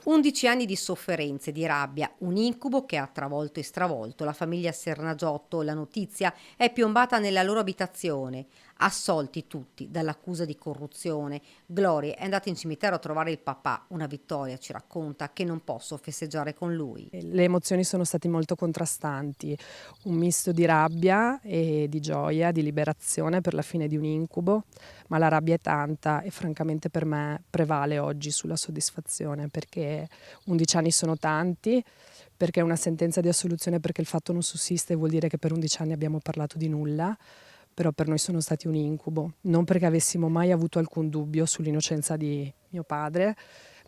11 anni di sofferenze, di rabbia, un incubo che ha travolto e stravolto la famiglia Sernagiotto. La notizia è piombata nella loro abitazione. Assolti tutti dall'accusa di corruzione. Gloria è andata in cimitero a trovare il papà. Una vittoria, ci racconta, che non posso festeggiare con lui. Le emozioni sono state molto contrastanti, un misto di rabbia e di gioia, di liberazione per la fine di un incubo, ma la rabbia è tanta e francamente per me prevale oggi sulla soddisfazione, perché 11 anni sono tanti, perché è una sentenza di assoluzione, perché il fatto non sussiste, vuol dire che per 11 anni abbiamo parlato di nulla, però per noi sono stati un incubo, non perché avessimo mai avuto alcun dubbio sull'innocenza di mio padre,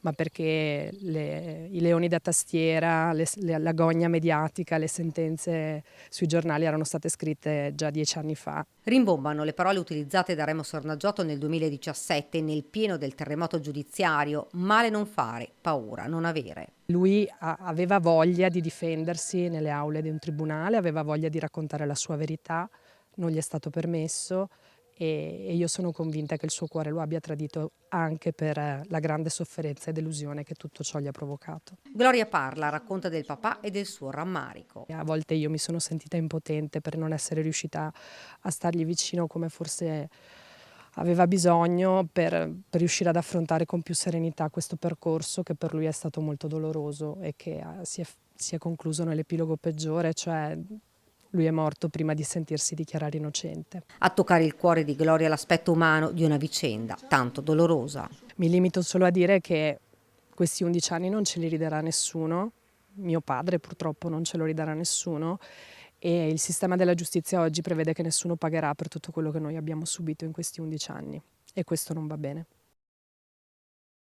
ma perché i leoni da tastiera, la gogna mediatica, le sentenze sui giornali erano state scritte già 10 anni fa. Rimbombano le parole utilizzate da Remo Sernagiotto nel 2017, nel pieno del terremoto giudiziario: male non fare, paura non avere. Lui aveva voglia di difendersi nelle aule di un tribunale, aveva voglia di raccontare la sua verità, non gli è stato permesso e io sono convinta che il suo cuore lo abbia tradito anche per la grande sofferenza e delusione che tutto ciò gli ha provocato. Gloria parla, racconta del papà e del suo rammarico. A volte io mi sono sentita impotente per non essere riuscita a stargli vicino come forse aveva bisogno per riuscire ad affrontare con più serenità questo percorso che per lui è stato molto doloroso e che si è concluso nell'epilogo peggiore, cioè lui è morto prima di sentirsi dichiarare innocente. A toccare il cuore di Gloria l'aspetto umano di una vicenda tanto dolorosa. Mi limito solo a dire che questi 11 anni non ce li ridarà nessuno, mio padre purtroppo non ce lo ridarà nessuno e il sistema della giustizia oggi prevede che nessuno pagherà per tutto quello che noi abbiamo subito in questi 11 anni e questo non va bene.